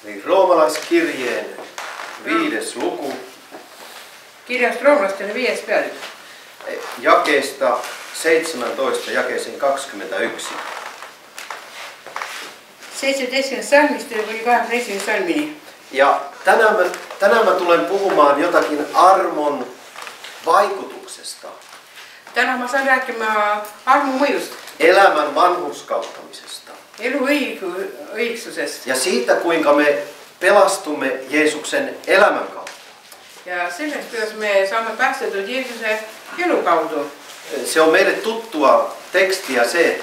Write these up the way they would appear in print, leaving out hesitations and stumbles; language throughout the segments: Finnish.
Niin roomalaiskirjeen 5. luku. Kirjasta roomalaisten 5. peli. Jakeesta 17 jakeeseen 21. 17 salmista oli 21 salmini. Ja tänään mä tulen puhumaan jotakin armon vaikutuksesta. Tänään mä saan rääkimään armon mõjust. Elämän vanhurskauttamisesta. Elu õigsusest. Ja siitä, kuinka me pelastumme Jeesuksen elämän kautta. Ja sellest, kuidas me saamme päästetud Jeesuse elu kaudu. Se on meille tuttua tekstiä se,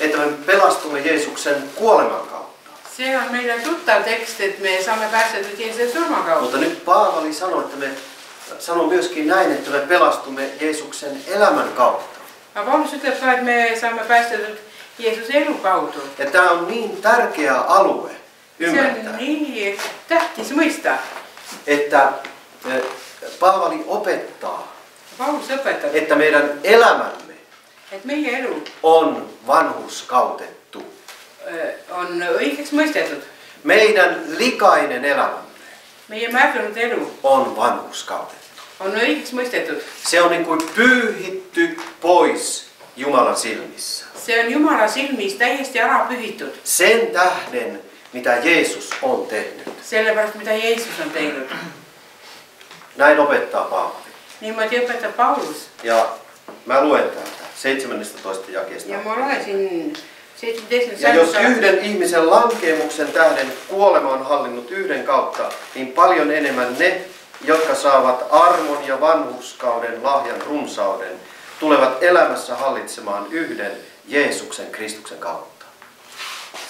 että me pelastumme Jeesuksen kuoleman kautta. Se on meille tuttav tekst, että me saamme päästetud Jeesuse surman kautta. Mutta nyt Paavali sanoo myöskin näin, että me pelastumme Jeesuksen elämän kautta. Aga Paulus ütleb ka, että me saamme päästetud Jeesuse elu kaudu. Ja tämä on niin tärkeä alue ymmärtää. Se on niin tähtis mõista. Että Paavali opettaa, Paulus õpetab, että meidän elämämme et meie elu on vanhurskautettu. on õigeks mõistetud. Meidän likainen elämämme Meie märganud elu on vanhurskautettu. on õigeks mõistetud. Se on niin kuin pyyhitty pois Jumalan silmissä. Se on Jumala silmis täiesti ära pühitud. Sen tähden, mitä Jeesus on tehnyt. Sellepärast, mitä Jeesus on teinud. Näin opettaa Paavali. Niimoodi õpetab Paulus. Ja mä luen täältä 17 jakeesta. Ja mä loen siin 17. Ja jos salmista. yhden ihmisen lankeemuksen tähden kuolema on hallinnut yhden kautta, niin paljon enemmän ne, jotka saavat armon ja vanhurskauden lahjan runsauden, tulevat elämässä hallitsemaan yhden Jeesuksen Kristuksen kautta.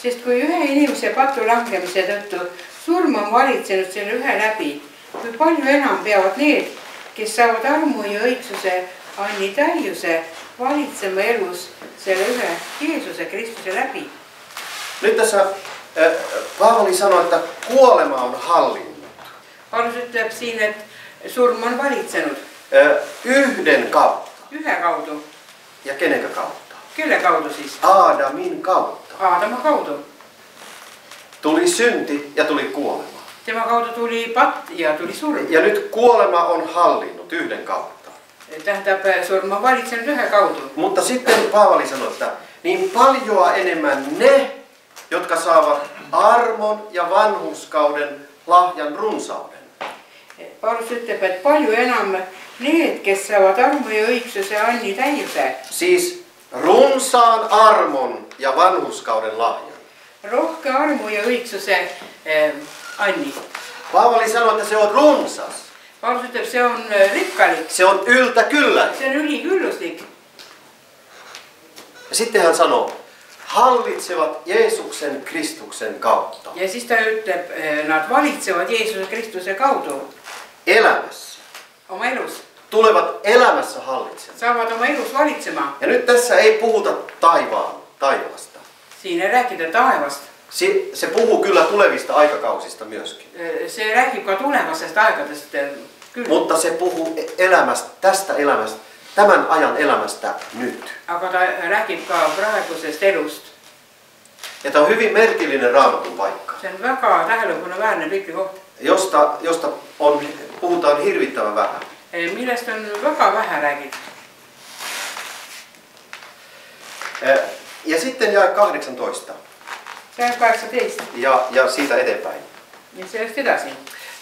Sest kui ühe inimese patu langemise tõttu surm on valitsenud selle ühe läbi, kui palju enam peavad need, kes saavad armu ja õigsuse anni täiuse valitsema elus selle ühe Jeesuse Kristuse läbi. Nyt tässä Paavali sanoo, että kuolema on hallinnut. Paulus ütleb siin, että surm on valitsenud. Yhden kautta. Ühe kaudu. Ja kenenkä kautta? Kelle kaudu siis? Aadamin kautta. Aadama kaudu. Tuli synti ja tuli kuolema. Tema kaudu tuli patt ja tuli surm. Ja nyt kuolema on hallinnut yhden kautta. Tähendab, surm on valitsenud ühe kaudu. Mutta sitten Paavali sanoi, että niin paljoa enemmän ne, jotka saavat armon ja vanhurskauden lahjan runsauden. Paulus ütleb, et palju enam need, kes saavad armu ja õigsuse anni täiuse. Siis runsaan armon ja vanhurskauden lahjan. Rohke armu ja õigsuse anni. Paavali sanoi, että se on runsas. Paulus ütleb, see on rikkalik. Se on yltäkyllä. See on ülikülluslik. Ja sitten hän sanoo, hallitsevat Jeesuksen Kristuksen kautta. Ja siis ta ütleb, nad valitsevad Jeesuse Kristuse kaudu. Elämässä. Oma elus. Tulevat elämässä hallitsemaan. Saavad oma elus valitsema. Ja nyt tässä ei puhuta taivaasta. Siinä ei rääkida taevast. Se puhuu kyllä tulevista aikakausista myöskin. Se räägib ka tulevasest aegadest küll. Mutta se puhuu elämästä, tästä elämästä, tämän ajan elämästä nyt. Aga ta räägib ka praegusest elust. Ja tämä on hyvin merkillinen Raamatun paikka. See on väga tähelepanuväärne piiblikoht. Josta puhutaan hirvittävän vähän. Millest on väga vähe räägid. Ja sitten jae 18. See on 18. Ja siitä eteenpäin. Ja sellest edasi.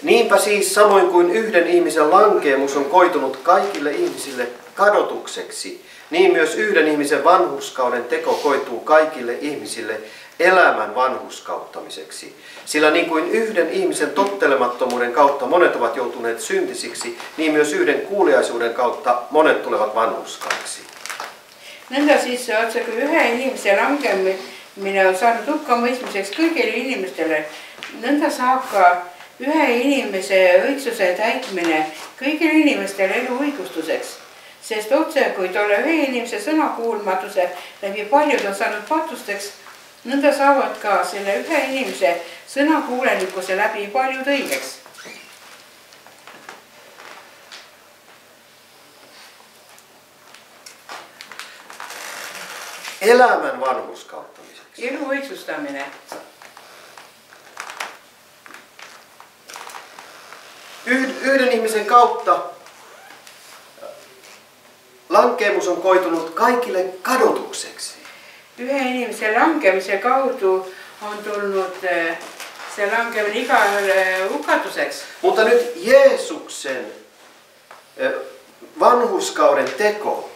Niinpä siis samoin kuin yhden ihmisen lankeemus on koitunut kaikille ihmisille kadotukseksi, niin myös yhden ihmisen vanhurskauden teko koituu kaikille ihmisille elämän vanhurskauttamiseksi. Sillä niin kuin yhden ihmisen tottelemattomuuden kautta monet ovat joutuneet syntisiksi, niin myös yhden kuuliaisuuden kautta monet tulevat vanhurskaiksi. Nõnda siis otse kui ühe inimese langemine on saanud hukkamõistmiseks kõigile inimestele, nõnda saab ka ühe inimese õigsuse täitmine kõigile inimestele elu õigustuseks. Sest otse kui tolle ühe inimese sõnakuulmatuse läbi paljud on saanud patusteks, nõnda saavad ka selle ühe inimese sõnakuulelikkuse läbi paljud õigeks. Elämän vanhurskauttamiseksi. Elu õigsustamine. yhden ihmisen kautta lankeemus on koitunut kaikille kadotukseksi. Yhden ihmisen lankeamisen kautu on tullut se lankeaminen ikalle hukatuseksi. Mutta nyt Jeesuksen vanhurskauden teko,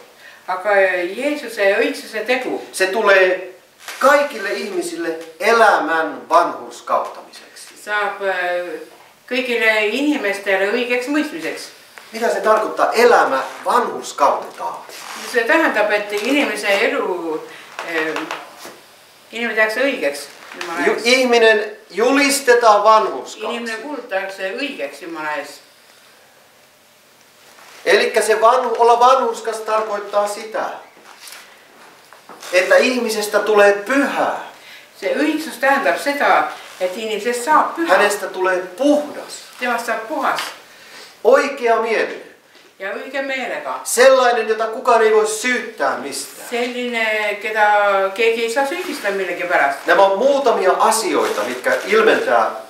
Aga Jeesuse õigsuse tegu se tulee kaikille ihmisille elämän vanhurskauttamiseksi. saab kõigile inimestele õigeks mõistmiseks. Mitä se tarkoittaa? Elämä vanhurskautetaan. See tähendab, et inimese elu, inimene tehakse õigeks. Ihminen julistetaan vanhurskaaksi. Inimene kuulutatakse õigeks Jumala ees. Elikkä se olla vanhurskas tarkoittaa sitä, että ihmisestä tulee pyhä. See õigsus tähendab seda, et inimesest saab püha. Hänestä tulee puhdas. Temast saab puhas Oikea mielinen. ja õige meelega. Sellainen, jota kukaan ei voi syyttää mistään. Selline, keda keegi ei saa süüdistada millegi pärast. Nämä on muutamia asioita, mitkä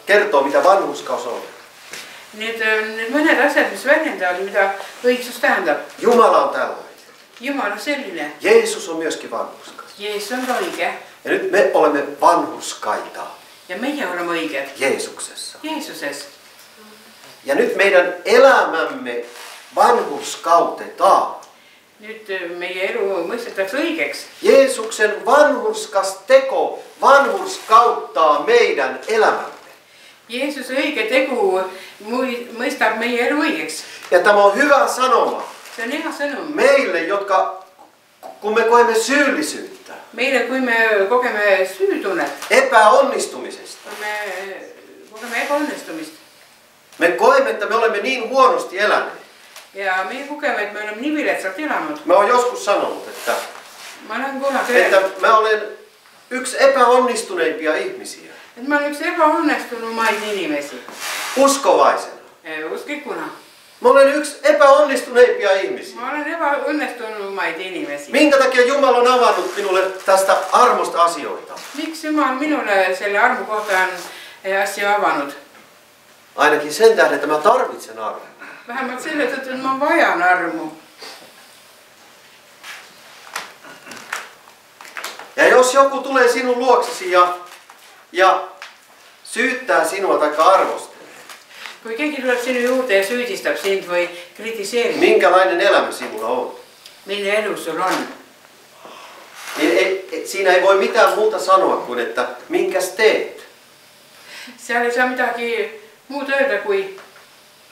kertoo mitä vanhurskaus on. Need mõned asjad, mis väljendavad, mida õigsus tähendab. Jumala on tällainen. Jumal on selline. Jeesus on myöskin vanhurskas. Jeesus on ka õige. Ja nyt me olemme vanhurskaita Ja meie oleme õiged Jeesuksessa. Jeesuses. Ja nyt meidän elämämme vanhurskautetaan. Nüüd meie elu mõistetakse õigeks. Jeesuksen vanhurskas teko vanhurskauttaa meidän elämämme. Jeesuse õige tegu mõistab meie elu õigeks. Ja tämä on hyvä sanoma See on hea sõnum. meille, kun me koemme syyllisyyttä, Meile, kui me kogeme süütunnet, epäonnistumisesta. kui me kogeme ebaõnnestumist Me koemme, että me olemme niin huonosti eläneet. ja meie kogeme, et me oleme nii viletsalt elanud. Mä oon joskus sanonut, Ma olen kunagi että öelnud, mä olen yksi epäonnistuneimpia ihmisiä. et ma olen üks ebaõnnestunumaid inimesi. Uskovaisena. Usklikuna. Mä olen yksi epäonnistuneimpia ihmisiä. Ma olen ebaõnnestunumaid inimesi. Minkä takia Jumala on avannut minulle tästä armosta asioita? Miks Jumal minule selle armu kohta on asju avanud? Ainakin sen tähden, että mä tarvitsen armoa. Vähemalt selle tõttu, et ma vajan armu. Ja jos joku tulee sinun luoksesi ja syyttää sinua tai arvostelee, Kui keegi tuleb sinu juurde ja süüdistab sind või kritiseerib, minkälainen elämä sinulla on, mille elu sul on, niin siinä ei voi mitään muuta sanoa kuin, että minkäs teet. seal ei saa midagi muud öelda kui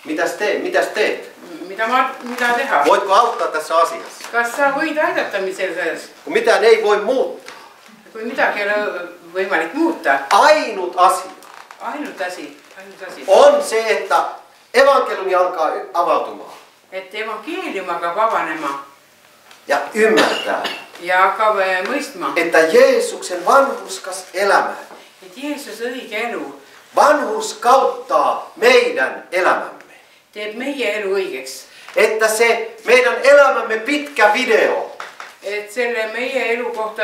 Mitäs teet? mida teha. Voitko auttaa tässä asiassa? Kas sa võid aidata selles, Kun mitään ei voi muuttaa. kui midagi ei ole võimalik muuta? Ainut asia Ainut asi on se, että evankeliumi alkaa avautumaan et evankeelium hakkab avanema ja ymmärtää, ja hakkab mõistma, että Jeesuksen vanhurskas elämä et Jeesuse õige elu vanhurskauttaa meidän elämämme. teeb meie elu õigeks. Että se meidän elämämme pitkä video, Et selle meie elu kohta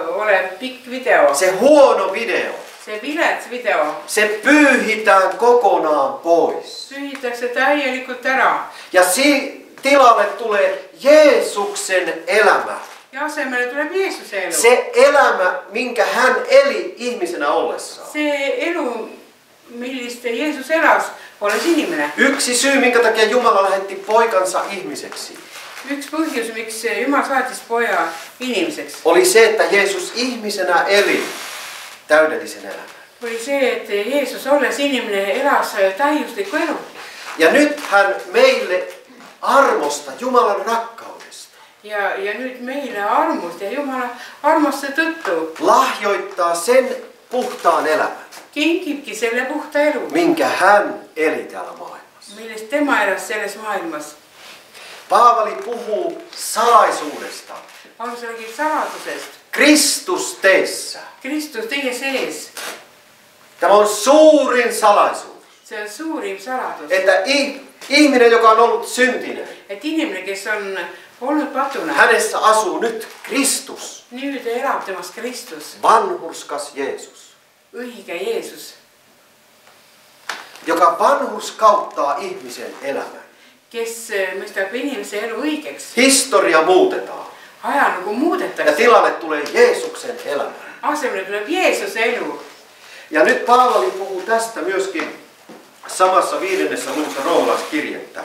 olev pikk video, se huono video, see vilets video se pyyhitään kokonaan pois. süühitakse täielikult ära Ja tilalle tulee Jeesuksen elämä. ja asemele tuleb Jeesuse elu. Se elämä, minkä hän eli ihmisenä ollessaan. See elu, millist Jeesus elas, olles inimene. Yksi syy, minkä takia Jumala lähetti poikansa ihmiseksi, Üks põhjus, miks Jumal saatis poja inimeseks, oli se, että Jeesus ihmisenä eli täydellisen elämän. oli see, et Jeesus olles inimene elas täiuslikku elu. Ja nyt hän meille armosta, Jumalan rakkaudesta, Ja nüüd meile armust ja Jumala armastuse tõttu lahjoittaa sen puhtaan elämän, kingibki selle puhta elu, minkä hän eli täällä maailmassa. millest tema elas selles maailmas. Paavali puhuu salaisuudesta. Paulus räägib saladusest. Kristus teissä. Kristus teie sees. Tämä on suurin salaisuus. See on suurim saladus. Että ihminen, joka on ollut syntinen, Et inimene, kes on olnud patuna, hänessä asuu nyt Kristus, nüüd elab temas Kristus, vanhurskas Jeesus. õige Jeesus. joka vanhurskauttaa ihmisen elämän. kes mõistab inimese elu õigeks. Historia muutetaan. Ajalugu Ja muudetakse. tilalle tulee Jeesuksen elämä. Asemelle tuleb Jeesuse elu. Ja nyt Paavali puhuu tästä myöskin samassa 5. luvussa roomalaiskirjettä.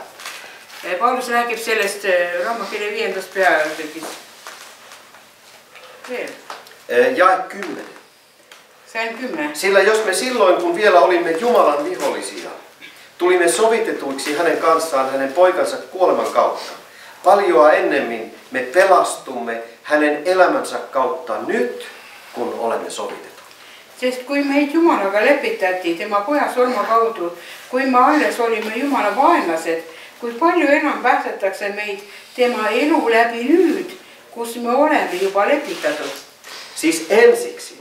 Paulus räägib sellest Rooma kirja 5. peatükis. Veel. Jae 10. See on 10. Sillä jos me silloin, kun vielä olimme Jumalan vihollisia, tulimme sovitetuiksi hänen kanssaan hänen poikansa kuoleman kautta, paljoa ennemmin me pelastumme hänen elämänsä kautta nyt, kun olemme sovitetut. Sest kui meid Jumalaga lepitati tema poja surma kaudu, kui me alles olime Jumala vaenlased, kui palju enam päästetakse meid tema elu läbi nüüd, kus me oleme juba lepitatud. Siis ensiksi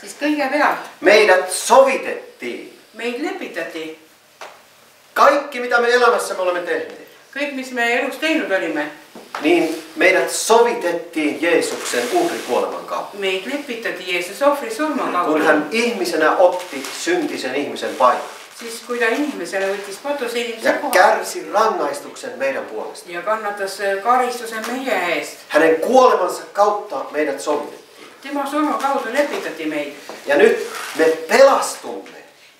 Siis kõigepealt meidät sovitettiin. meid lepitati. Kaikki mitä me elämässämme olemme tehneet, Kõik, mis me elus teinud olime, niin meidät sovitettiin Jeesuksen uhrikuoleman kautta. meid lepitati Jeesus ohvri surma Kun kaudu. hän ihmisenä otti syntisen ihmisen paikan Siis kui ta inimesele võttis patuse ja inimese koha kärsi rangaistuksen meidän puolesta. ja kannatas karistuse meie eest. Hänen kuolemansa kautta meidät sovitettiin. Tema surma kaudu lepitati meid Ja nyt me pelastumme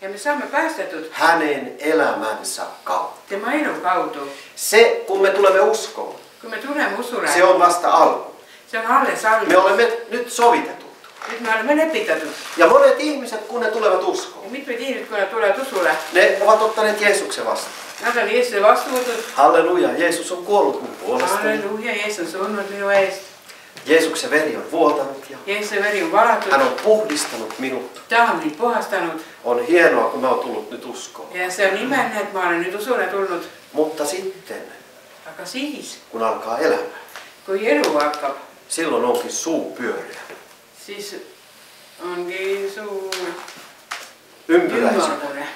ja me saame päästetud hänen elämänsä kautta. tema elu kaudu. Se, kun me tulemme uskoon, Kui me tuleme usule, se on vasta alku. see on alles algus. Me olemme nyt sovitetut. Nyt me oleme lepitatud. Ja monet ihmiset, kun ne tulevat Ja uskoon, mitmed ihmised, kui nad tulevad usule, ne ovat ottaneet Jeesuksen vastaan. nad on Jeesuse vastu võtnud. Halleluja, Jeesus on kuollut mun puolestani. Halleluja, Jeesus on surnud minu eest. Jeesuksen veri on vuotanut ja Jeesuse veri on valatud. hän on puhdistanut minut. Ta on mind puhastanud. On hienoa, kun mä oon tullut nyt uskoon. Ja see on imeline, et ma olen nüüd usule tulnud. Mutta sitten, Aga siis, kun alkaa elämä, kui elu hakkab, silloin onkin suu pyöreä. siis ongi suu Ympyräisenä. ümmargune.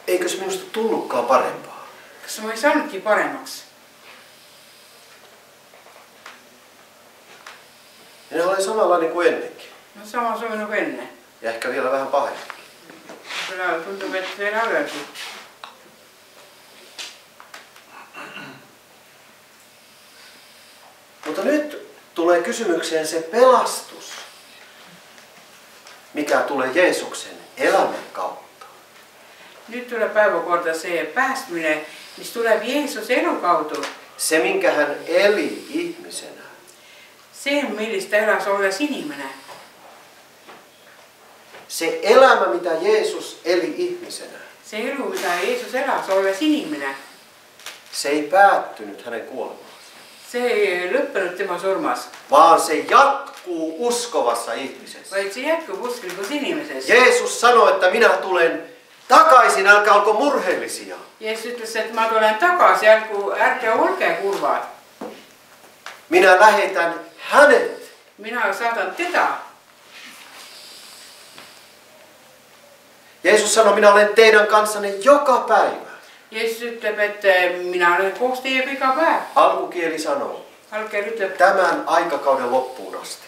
Eikös minusta tullutkaan parempaa? Kas ma ei saanudki paremaks? Minä olen samanlainen kuin ennenkin. No samasugune nagu enne. Ja ehkä vielä vähän pahempi. Kyllä tundub, et veel halvemgi. Mutta nyt tulee kysymykseen se pelastus, mikä tulee Jeesuksen elämän kautta. Nyt tuleb päevakorda see päästmine, mis tuleb Jeesuse elu kaudu. Se, minkä hän eli ihmisenä. See, millist elas olles inimene. Se elämä, mitä Jeesus eli ihmisenä, See elu, mida Jeesus elas olles inimene. se ei päättynyt hänen kuolemaansa, See ei lõppenud tema surmas, vaan se jatkuu uskovassa ihmisessä. vaid see jätkub usklikus inimeses. Jeesus sanoi, että minä tulen takaisin, älkää olko murheellisia. Jeesus ütles, et ma tulen tagasi, ärge olge kurvad. Minä lähetän hänet. Mina saadan teda. Jeesus sanoi, minä olen teidän kanssanne joka päivä. Jeesus ütleb, et mina olen koos teiega iga päev. Alkukieli sanoo, Alker ütleb tämän aikakauden loppuun asti.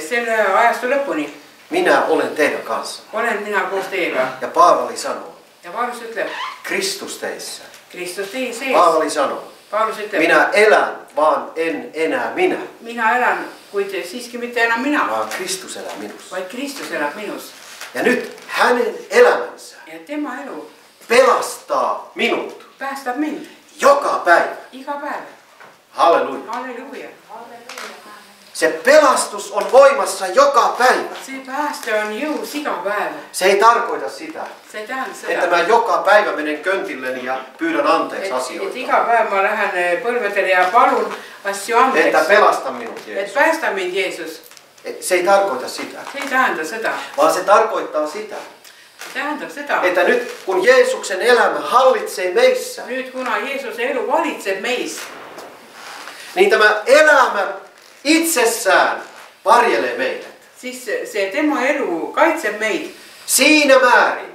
Selle ajastu lõpuni Minä olen teidän kanssa. olen mina koos teiega. Ja Paavali sanoo, Ja Paulus ütleb, Kristus teissä. Kristus tei sees. Paavali sanoo, Paulus ütleb, minä elän, vaan en enää minä, mina elan, kuid siiski mitte enam mina, vaan Kristus elää minussa. vaid Kristus elab minus. Ja nyt hänen elämänsä Ja tema elu pelastaa minut päästab mind joka päivä. iga päev. Halleluja. Halleluja. Se pelastus on voimassa joka päivä. See pääste on jõus iga päev. Se ei tarkoita sitä, See ei tähenda että seda, mä joka päivä menen köntilleni ja pyydän anteeksi et asioita. iga päev ma lähen põlvedele ja palun asju Että andeks. pelasta minut Et Jeesus. päästa mind Jeesus. Se ei tarkoita sitä, See ei tähenda seda. vaan se tarkoittaa sitä, See tähendab seda, että nyt kun Jeesuksen elämä hallitsee meissä, nüüd kuna Jeesuse elu valitseb meis, niin tämä elämä itsessään varjelee meidät. siis see tema elu kaitseb meid Siinä määrin,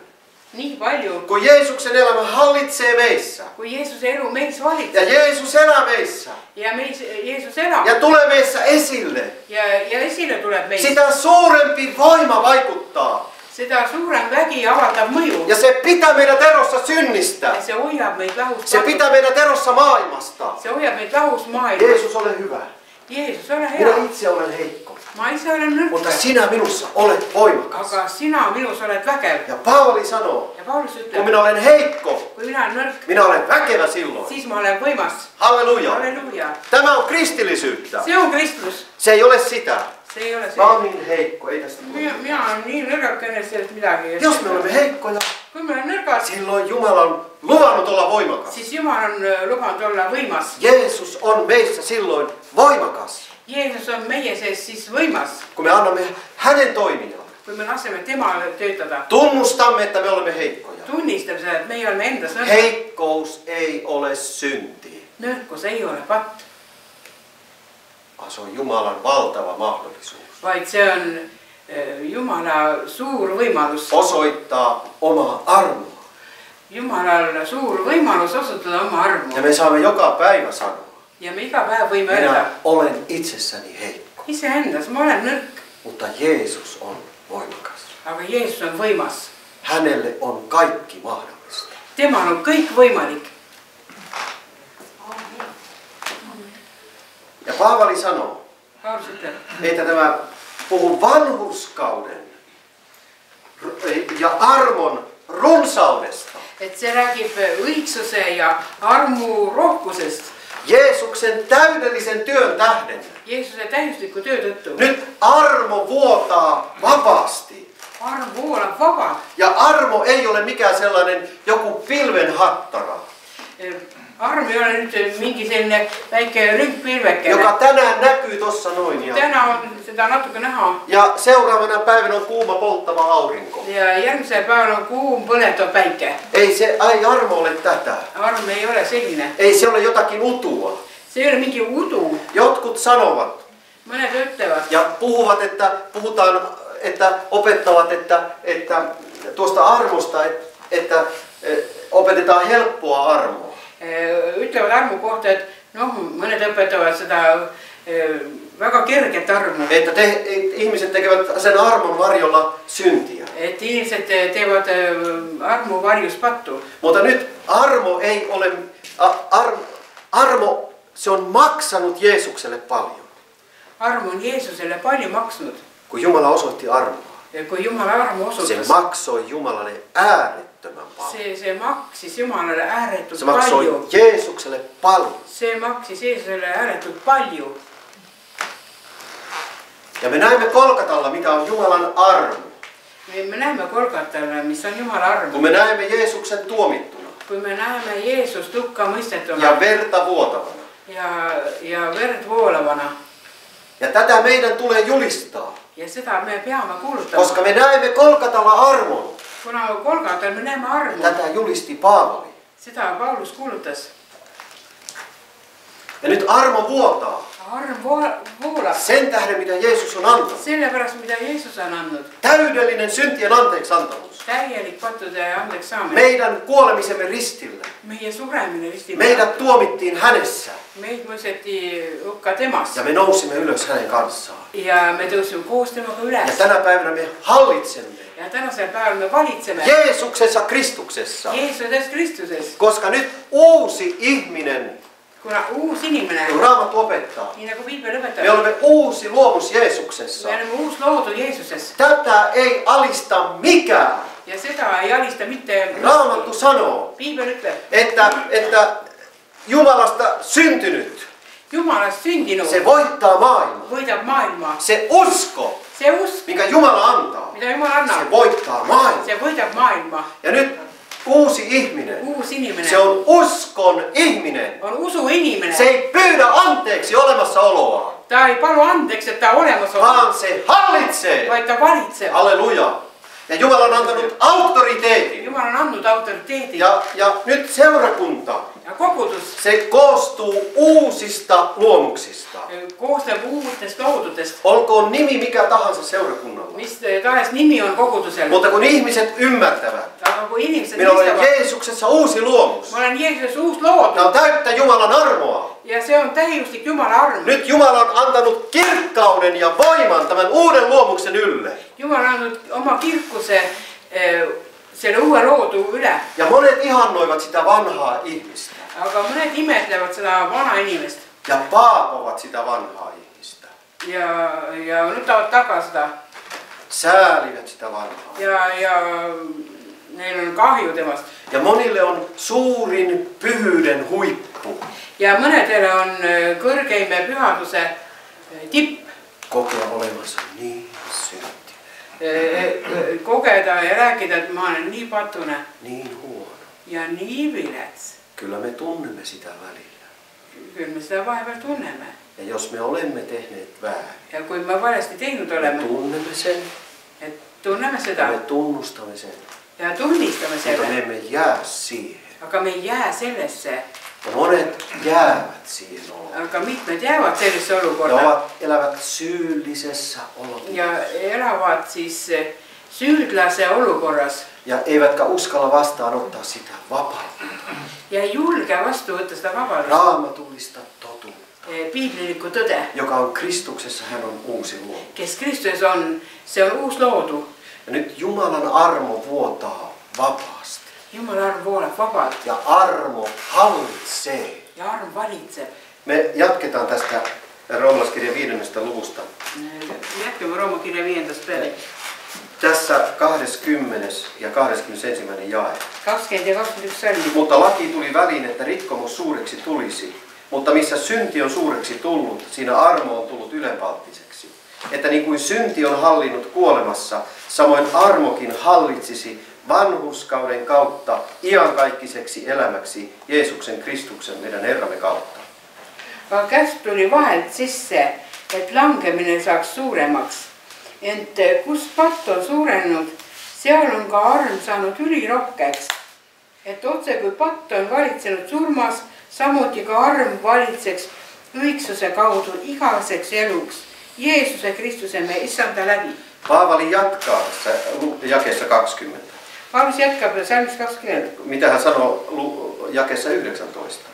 nii palju, kun Jeesuksen elämä hallitsee meissä kui Jeesuse elu meis ja valitseb. Jeesus elää meissä Ja meis Jeesus elab ja tulee meissä esille, ja esile tuleb meis. sitä suurempi voima vaikuttaa Seda suurem vägi avaldab mõju. Ja se pitää meidät erossa synnistä. Ja se hoiab meid lahus. Se pitää meidät erossa maailmasta. Se hoiab meid lahus maailmasta. Jeesus, ole hyvä. Jeesus, ole hea. Minä itse olen heikko. Ma ise olen nõrk. Mutta sinä minussa olet voimakas. Aga sina minus oled vägev. Ja Paavali sanoo, Ja Paulus kun ütleb, minä olen heikko, kui mina olen nõrk, minä olen väkevä silloin. siis ma olen võimas. Halleluja. Halleluja. Tämä on kristillisyyttä. See on Kristus. Se ei ole sitä. Se ei ole Mä see. oon niin heikko, ei tästä tule. Minä olen niin nõrgakene, et sellest midagi. Jos me olemme heikkoja, Kui me oleme nõrgad, silloin Jumala on luvannut olla voimakas. siis Jumal on lubanud olla võimas. Jeesus on meissä silloin voimakas. Jeesus on meie sees siis võimas, Kun me annamme hänen toimia. kui me laseme temal töötada. Tunnustamme, että me olemme heikkoja. Tunnistab seda, et meie oleme endas nõrgad. Heikkous ei ole synti. Nõrkus ei ole patt, Se on Jumalan valtava mahdollisuus. vaid see on Jumala suur võimalus. Osoittaa omaa armoa. Jumalal suur võimalus osutada oma armu. Ja me saamme joka päivä sanoa. Ja me iga päev võime öelda, Minä olen itsessäni heikko. iseendas ma olen nõrk, Mutta Jeesus on voimakas. aga Jeesus on võimas. Hänelle on kaikki mahdollista. Temal on kõik võimalik. Ja Paavali sanoo, Paulus ütleb, että tämä puhuu vanhurskauden ja armon runsaudesta. et see räägib õigsuse ja armu rohkusest Jeesuksen täydellisen työn tähden. Jeesuse täiusliku töö tõttu. Nyt armo vuotaa vapaasti. Arm voolab vaba. Ja armo ei ole mikään sellainen joku pilvenhattara, Arm ei ole nyt mingi selline väike rünkpilvekene. joka tänään näkyy tossa noin. Täna on seda natuke näha. Ja seuraavana päivänä on kuuma polttava aurinko. Ja järgmisel päeval on kuum põletav päike. Ei armo ole tätä. Arm ei ole selline. Ei se ole jotakin utua. Se ei ole mingi udu. Jotkut sanovat Mõned ütlevad ja puhuvat, että opettavat, että tuosta armosta, että opetetaan helppoa armoa. Ütlevad armu kohta, et noh, mõned õpetavad seda väga kerget armu. Että ihmiset tekevät sen armon varjolla syntiä. Et inimesed teevad armu varjus pattu. Mutta nyt armo ei ole, armo se on maksanut Jeesukselle paljon. Armu on Jeesuselle palju maksnud. Kun Jumala osoitti armoa, Ja kui Jumala armu se osutas, maksoi Jumalalle äärettömän paljon. see maksis Jumalale ääretult Se maksoi palju. Jeesukselle paljon. See maksis Jeesusele ääretult palju. Ja me näemme Kolkatalla, mitä on Jumalan armo. Me näemme Kolgatalla, mis on Jumala armu. Kun me näemme Jeesuksen tuomittuna Kui me näeme Jeesust hukka mõistetuna ja verta vuotavana. ja verd voolavana. Ja tätä meidän tulee julistaa, Ja seda me peame kuulutama. koska me näemme Kolkatalla armon. Kuna Kolgatal me näeme armu, Tätä julisti Paavali. seda Paulus kuulutas. Ja nyt armo vuotaa Arm voolab sen tähden, mitä Jeesus on antanut. sellepärast, mida Jeesus on andnud. Täydellinen syntien anteeksi antamus. Täielik pattude andeks saamine. Meidän kuolemisemme ristillä. Meie suremine risti. Meidät tuomittiin hänessä. Meid mõisteti hukka temast. Ja me nousimme ylös hänen kanssaan. Ja me tõusime koos temaga Ja üles. tänä päivänä me hallitsemme Ja tänasel päeval me valitseme Jeesuksessa Kristuksessa. Jeesuses Kristuses. Koska nyt uusi ihminen, Kuna uus inimene, kun Raamattu opettaa, nii nagu piibel me õpetab, olemme uusi luomus Jeesuksessa. me oleme uus loodu Jeesuses. Tätä ei alista mikään. Ja seda ei alista mitte Raamattu sanoo, piibel ütleb, että Jumalasta syntynyt, Jumalast sündinud se voittaa maailmaa. võidab maailma. Se usko, See usk, mikä Jumala antaa, mida Jumal se annab, voittaa maailmaa. see võidab maailma. Ja nyt uusi ihminen, Uus inimene se on uskon ihminen. on usu inimene. Se ei pyydä anteeksi olemassaoloa, Ta ei palu andeks, et ta olemas on, vaan se hallitsee. vaid ta valitseb. Halleluja. Ja Jumala on antanut auktoriteetin. Jumal on andnud autoriteedi. Ja nyt seurakunta Ja kogutus se koostuu uusista luomuksista. koosneb uutest loodudest, Olkoon nimi mikä tahansa seurakunnalla. mis tahes nimi on kogudusel. Mutta kun ihmiset ymmärtävät, Aga kui inimesed minä olen mõistavad, Jeesuksessa uusi luomus. ma olen Jeesuses uus Tämä loodud on täyttä Jumalan armoa. ja see on täiuslik Jumala arm. Nyt Jumala on antanut kirkkauden ja voiman tämän uuden luomuksen ylle. Jumal on andnud oma kirkuse selle uue loodu üle. Ja monet ihannoivat sitä vanhaa ihmistä. Aga mõned imetlevad seda vana inimest Ja paapovat sitä vanhaa ihmistä. ja nutavad taga seda Säälivät sitä vanhaa. ja neil on kahju temast. Ja monille on suurin pyhyyden huippu Ja mõnedele on kõrgeim pühaduse tipp kokea olemassa niin synti, kogeda ja rääkida, et ma olen nii patune niin huono. ja nii vilets. Kyllä me tunnemme sitä välillä. Kyllä me sitä vahepeal tunneme. Ja jos me olemme tehneet väärin, Ja kui me valesti teinud me oleme, tunnemme sen et tunneme ja seda me tunnustamme sen. ja tunnistame Mutta me selle, emme jää siihen. aga me ei jää sellesse. Ja monet jäävät siihen oloon. Aga mitmed jäävad sellesse Ja olukorda elävät syyllisessä olotilanteessa. ja elavad siis süüdlase olukorras Ja eivätkä uskalla vastaanottaa sitä vapautta. ja ei julge vastu võtta seda vabadust, Raamatullista totuutta, piiblilikku tõde, joka on Kristuksessa, hän on uusi luomu. kes Kristuses on, see on uus loodu. Ja nyt Jumalan armo vuotaa vapaasti. Jumala arm voolab vabalt Ja armo hallitsee. ja arm valitseb. Me jatketaan tästä Roomalaiskirjan 5. luvusta. Jätkame Rooma kirja 5. peale. Tässä 20. ja 21. jae. 20 ja 21 salmi. Mutta laki tuli väliin, että rikkomus suureksi tulisi. Mutta missä synti on suureksi tullut, siinä armo on tullut ylenpalttiseksi. Että niin kuin synti on hallinnut kuolemassa, samoin armokin hallitsisi vanhurskauden kautta iankaikkiseksi elämäksi Jeesuksen Kristuksen meidän Herramme kautta. Aga käsk tuli vahelt sisse, et langemine saaks suuremaks. Ent kus patt on suurenenud, seal on ka arm saanud ülirohkeks. Et otse kui patt on valitsenud surmas, samuti ka arm valitseks õigsuse kaudu igaseks eluks Jeesuse Kristuse me issanda läbi. Paavali jatkaa tässä jakeessa 20. Paulus jätkab salmis 20. Mitä hän sanoo jakeessa 19?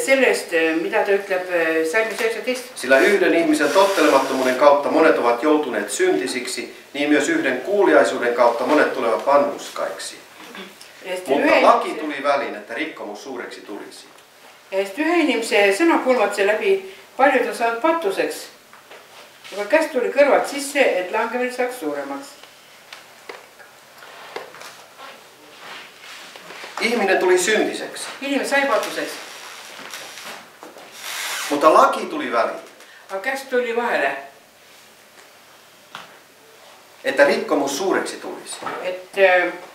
Sellest, mida ta ütleb salmis 19. Sillä yhden ihmisen tottelemattomuuden kautta monet ovat joutuneet syntisiksi, niin myös yhden kuuliaisuuden kautta monet tulevat vanhurskaiksi. Mutta laki tuli väliin, että rikkomus suureksi tulisi. Ühe inimese sõnakulmatse läbi paljud on saanud patuseks. Aga käsk tuli kõrvalt sisse, et langemine saaks suuremaks. Ihminen tuli syntiseksi, Inimene sai patuseks, mutta laki tuli väliin, aga käsk tuli vahele, että rikkomus suureksi tulisi. et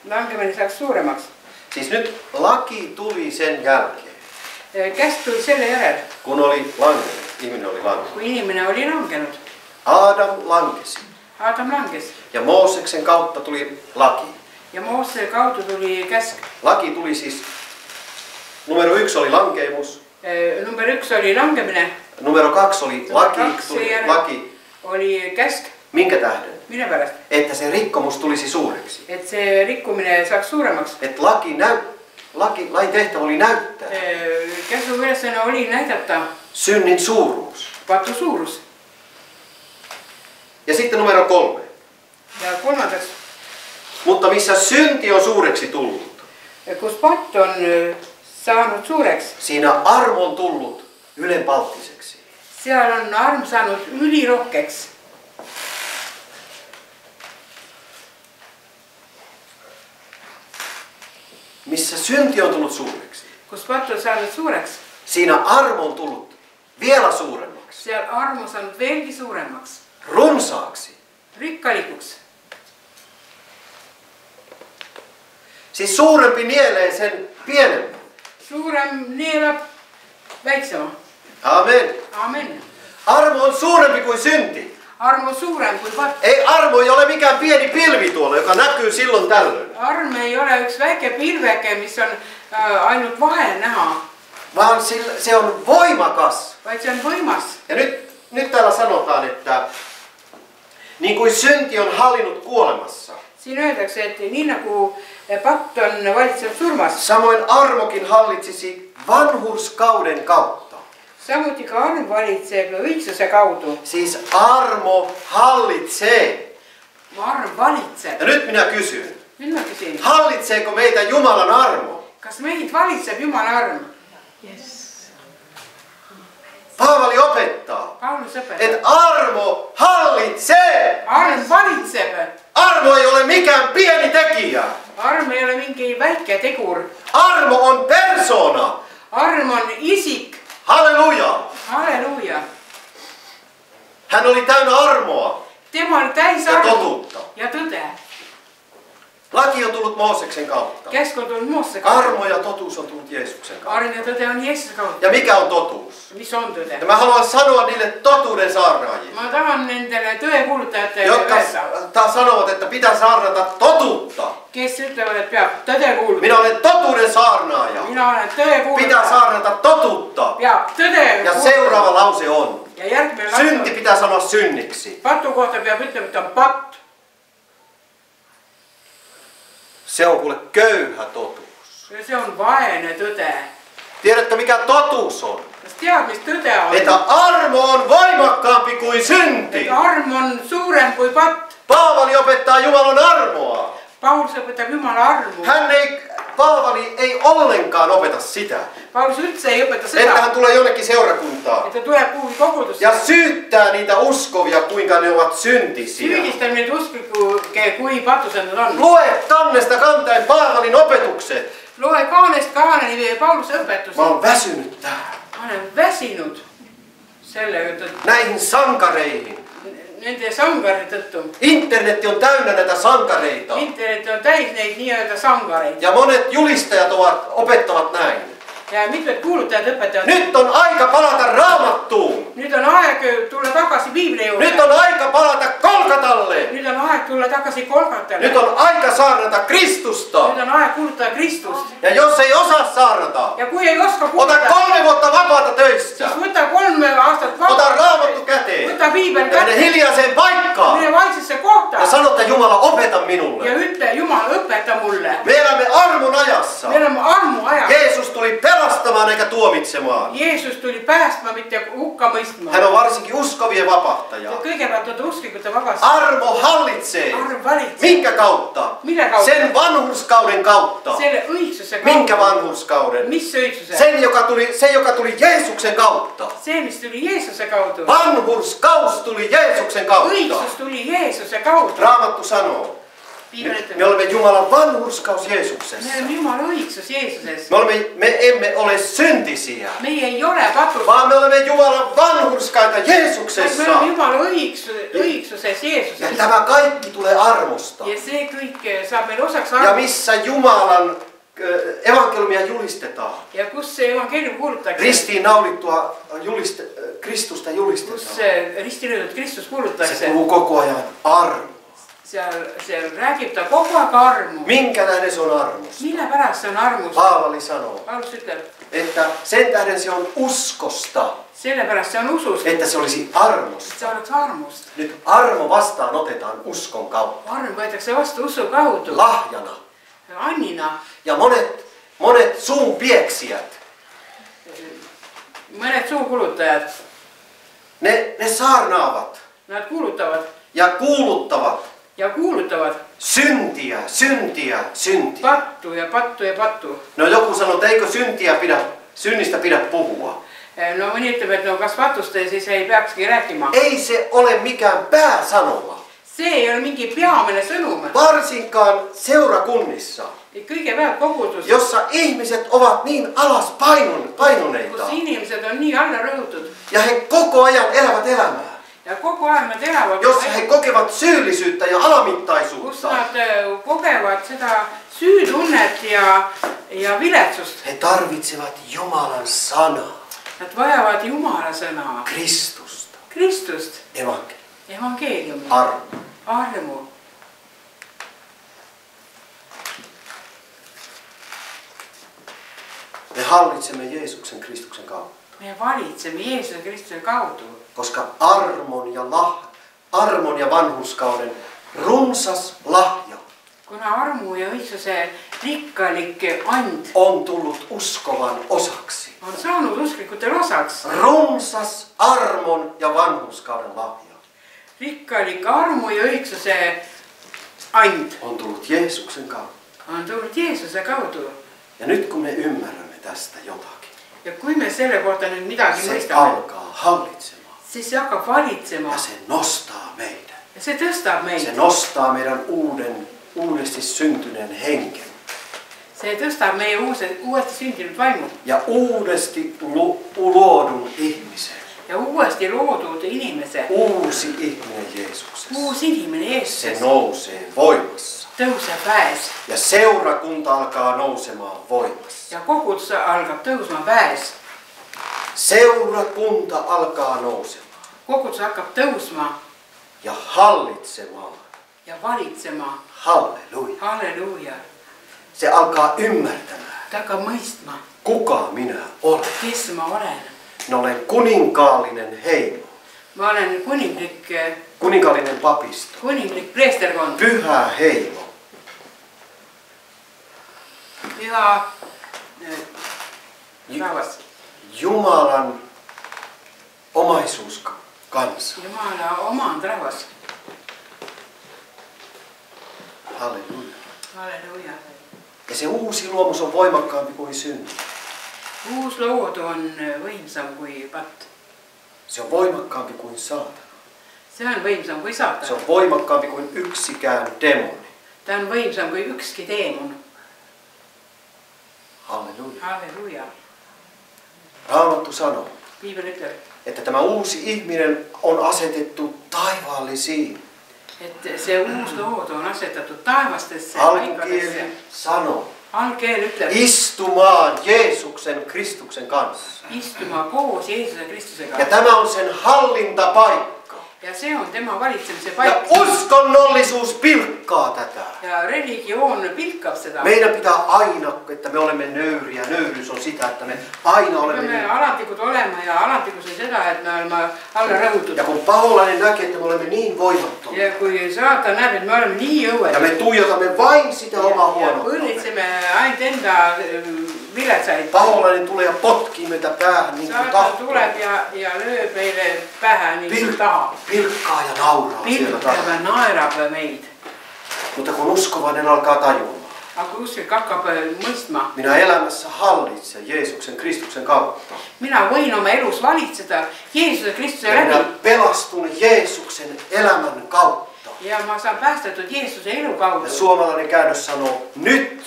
langemine saaks suuremaks. Siis nyt laki tuli sen jälkeen, Käsk tuli selle järel, kun oli langenut, ihminen oli langenut. kui inimene oli langenud. Aadam langesi Adam langes ja Mooseksen kautta tuli laki. ja Moose kaudu tuli käsk. Laki tuli siis, numero 1 oli lankeemus, Number 1 oli langemine, numero 2 oli laki, tuli laki. oli käsk. Minkä tähden? Mille pärast? Että se rikkomus tulisi suureksi. Et see rikkumine saaks suuremaks. Että lain tehtävä oli näyttää Käsu ülesanne oli näidata synnin suuruus. patu suurus. Ja sitten numero 3. Ja kolmandaks, Mutta missä synti on suureksi tullut, kus patt on saanud suureks, siinä armo on tullut ylenpalttiseksi. seal on arm saanud ülirohkeks. Missä synti on tullut suureksi, Kus patt on saanud suureks, siinä armo on tullut vielä suuremmaksi, seal arm on saanud veelgi suuremaks, runsaaksi. rikkalikuks. Siis suurempi nielee sen pienemmän. Suurem neelab väiksema. Amen. Amen. Armo on suurempi kuin synti. Arm on suurem kui patt. Ei armo ei ole mikään pieni pilvi tuolla, joka näkyy silloin tällöin. Arm ei ole üks väike pilveke, mis on ainult vahel näha. vaan se on voimakas. vaid see on võimas. Ja nyt täällä sanotaan, että niin kuin synti on hallinnut kuolemassa, Siin öeldakse, et nii nagu patt on valitsenud surmas, samoin armokin hallitsisi vanhurskauden kautta. samuti ka arm valitseb õigsuse kaudu. Siis armo hallitsee. Arm valitseb. Ja nyt minä kysyn, Nüüd ma küsin, hallitseeko meitä Jumalan armo? kas meid valitseb Jumala arm? Paavali opettaa, Paulus õpetab. että armo hallitsee. Arm valitseb. Armo ei ole mikään pieni tekijä. Arm ei ole mingi väike tegur. Armo on persona. Arm on isik. Halleluja. Halleluja. Hän oli täynnä armoa Tema oli täis ja armu totuutta. ja tõde. Laki on tullut Mooseksen kautta. Käsk on tulnud Moose kaudu. Armo ja totuus on tullut Jeesuksen kautta. Arm ja tõde on Jeesuse kaudu. Ja mikä on totuus? Mis on tõde? Ja mä haluan sanoa niille totuuden saarnaajille, Ma tahan nendele tõekuulutajatele jotka öelda, sanovat, että pitää saarnata totuutta. kes ütlevad, et peab tõde kuulutama. Minä olen totuuden saarnaaja. Mina olen tõe Pitää kuulutaja. saarnata totuutta. Peab tõde Ja seuraava lause on, Ja järgmine synti lause. pitää sanoa synniksi. Patu kohta peab ütlema, et on patt. Se on kuule köyhä totuus. Ja se on vaene tõde. Tiedätkö mikä totuus on? Kas tead, mis tõde on? Että armo on voimakkaampi kuin synti. Et arm on suurem kui patt. Paavali opettaa Jumalan armoa. Paulus õpetab Jumala armu. Paavali ei ollenkaan opeta sitä, Paulus üldse ei õpeta että seda, hän tulee jonnekin seurakuntaan et ta tuleb kuhugi kogudusse. ja syyttää niitä uskovia, kuinka ne ovat syntisiä. Süüdistab neid usklikke, kui patused nad on. Lue kannesta kantaen Paavalin opetukset. Loe kaanest kaaneni Pauluse õpetusi. Mä oon väsynyt tähän. Ma olen väsinud selle Näihin sankareihin. nende sangarite tõttu. Internet on täynnä näitä sankareita. Internet on täis neid nii-öelda sangareid. Ja monet julistajat opettavat näin. Ja mitmed kuulutajad õpetavad. Nyt on aika palata Raamattuun. Nüüd on aeg tulla tagasi Piibli juurde. Nyt on aika palata Kolkatalle. Nüüd on aeg tulla tagasi Kolkatale. Nyt on aika saarnata Kristusta. Nüüd on aeg kuulutada Kristust. Ja jos ei osaa saarnata, Ja kui ei oska ota kuulutada, 3 vuotta vapaata töistä. siis võta 3 aastat Ota Raamattu käteen. Võta Piibel Ja mene kätte. hiljaiseen paikkaan. Mene vaiksesse kohta. Ja sano, että Jumala opeta Ja minulle. ütle, Jumal, õpeta mulle. Me elämme armon ajassa. Me oleme armu ajal. Jeesus tuli pelastamaan eikä tuomitsemaan. Jeesus tuli päästma, mitte hukka mõistma. Hän on varsinkin uskovien vapahtaja. Kõigepealt on usklikute vabast. Armo hallitsee. Arm valitseb. Minkä kautta? Mille kautta? Sen vanhurskauden kautta. Selle õigsuse Minkä kautta. vanhurskauden? Mis õigsuse? Se, joka tuli Jeesuksen kautta. See, mis tuli Jeesuse kaudu. Vanhurskaus tuli Jeesuksen kautta. Õigsus tuli Jeesuse kaudu. Raamattu sanoo, me olemme Jumalan vanhurskaus Me Jeesuksessa. oleme Jumala õigsus Jeesuses. Me emme ole syntisiä, Meie ei ole patus. vaan me olemme Jumalan vanhurskaita Me Jeesuksessa. oleme Jumala õigsuses Ja Jeesuses. tämä kaikki tulee armosta. Ja see kõik saab meil osaks Ja armu. missä Jumalan evankeliumia julistetaan. Ja kus see evankelium kuulutatakse. Ristiin naulittua Kristusta Kus julistetaan. ristilöödud Kristus Se kuulutatakse. puhuu koko ajan armo. Seal räägib ta kogu aeg armu. Minkä tähden se on armosta? Mille pärast see on armus? Paavali sanoo, Paulus ütleb, että sen tähden se on uskosta, sellepärast see on usust. että se olisi armosta. See oleks armust. Nyt armo vastaan otetaan uskon kautta. Arm võetakse vastu usu kaudu. Lahjana. Annina. Ja monet suun pieksijät, Mõned suukulutajad. ne saarnaavat Nad kuulutavad. ja kuuluttavat Ja kuulutavad. syntiä, syntiä, syntiä. Pattu ja pattu ja pattu. No joku sanoo, että eikö synnistä pidä puhua. No mõni ütleb, et no kas patusta siis ei peakski rääkima. Ei se ole mikään pääsanoma. See ei ole mingi peamine sõnum. Varsinkaan seurakunnissa, Kõigepealt kogudus, jossa ihmiset ovat niin alas painuneita. kus inimesed on nii alla rõhutud. Ja he koko ajan elävät elämää, Ja kogu aeg nad elavad. jossa he kokevat syyllisyyttä ja Kus alamittaisuutta. nad kogevad seda süütunnet ja viletsust. He tarvitsevat Jumalan sanaa, Nad vajavad Jumala sõna. Kristusta, Kristust. evankeliumia, Evangeeliumi. armo. Armu. Me hallitsemme Jeesuksen Kristuksen kautta. Me valitsemme Jeesuksen Kristuksen kaudu. Koska armon ja vanhurskauden runsas lahja Kuna armu ja õitsuse rikkalik and on tullut uskovan osaksi. on saanud usklikutel osaks. Runsas armon ja vanhurskauden lahja Rikkalik armu ja õitsuse and on tullut Jeesuksen kautta. on tulnud Jeesuse kaudu. Ja nyt kun me ymmärrämme tästä jotakin, Ja kui me selle kohta nüüd midagi se mõistame, alkaa hallitsemaan. siis see hakkab valitsema Ja se nostaa meidän. ja see tõstab Se meid. nostaa meidän uudesti syntyneen henken. See tõstab meie uuesti sündinud vaimu Ja uudesti luodun ihmisen. ja uuesti loodud inimese. Uusi ihminen Jeesuksessa. Uus inimene Se Jeesuses nousee voimassa. tõuseb väes Ja seurakunta alkaa nousemaan voimassa. ja kogudus algab tõusma väes. Seurakunta alkaa nousemaan Kogudus hakkab tõusma ja hallitsemaan. ja valitsema. Halleluja. Halleluuja. Se alkaa ymmärtämään, Ta hakkab mõistma, kuka minä olen. kes ma olen. Minä olen kuninkaallinen heimo, Ma olen kuninkaallinen papisto, kuninglik preesterkond, pyhä heimo, püha rahvas, Jumalan omaisuuskansa. Jumala omand rahvas. Halleluja. Halleluuja. Ja se uusi luomus on voimakkaampi kuin synti. Uus lood on võimsam kui patt. Se on voimakkaampi kuin saatana. See on võimsam kui Se saatan. on voimakkaampi kuin yksikään demoni. Ta on võimsam kui ükski teemon. Halleluja. Halleluuja. Raamattu sanoo, Piibel ütleb, että tämä uusi ihminen on asetettu taivaallisiin. et see uus lood on asetatud taevastesse Alkukieli paikadesse. sanoo, Algkeel ütleb, istumaan Jeesuksen Kristuksen kanssa. istuma koos Jeesuse Kristusega. Ja tämä on sen hallintapaikka. Ja see on tema valitsemise Ja paik. uskonnollisuus pilkkaa tätä. Ja religioon pilkab seda. Meidän pitää aina, että me olemme nöyriä. Nöyryys on sitä, että me aina Me olemme peame niin. alantikud olema ja alantikus on seda, et me oleme alla rõhutud. Ja kun paholainen näkee, että me olemme niin voimattomia. Ja kui saatan näeb, et me oleme nii Ja jõuetud me tuijotamme vain sitä omaa ja huonoutta. õnnitseme ainult enda viletsaid. Paholainen tulee ja potkii meitä päähän niin kuin Saatan tahtoo. tuleb ja lööb meile pähe niin kuin tahab. Pilkkaa ja nauraa siellä Pilkab taga. ja naerab meid. Mutta kun uskovainen alkaa tajumaan, Aga kui usklik hakkab mõistma, minä elämässä hallitsen Jeesuksen Kristuksen kautta. mina võin oma elus valitseda Jeesuse Kristuse Ja minä läbi pelastun Jeesuksen elämän kautta. ja ma saan päästetud Jeesuse elu Ja kaudu. suomalainen käännös sanoo nyt.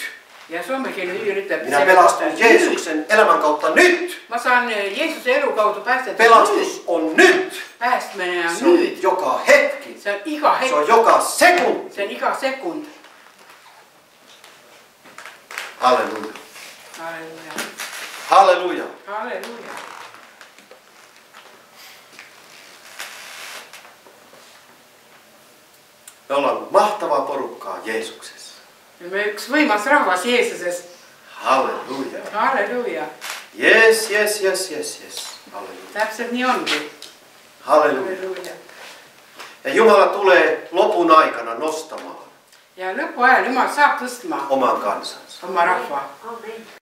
Ja suomekeelne hüür ütleb, Minä pelastun Jeesuksen elämän kautta nyt. ma saan Jeesuse elu kaudu päästetud Pelastus on nyt. Päästmine on Se on nüüd. joka hetki. See on iga Se on hetk. joka sekunti. See on iga sekund. Halleluja. Halleluja. Halleluja. Halleluja. Me ollaan mahtavaa porukkaa Jeesuksessa. Me üks võimas rahvas Jeesuses. Halleluja. Halleluja. Yes. Halleluja. Täpselt nii ongi. Halleluja. Halleluja. Ja Jumala tulee lopun aikana nostamaan Ja lõpu ajal Jumal saab tõstma oman kansansa. oma rahva.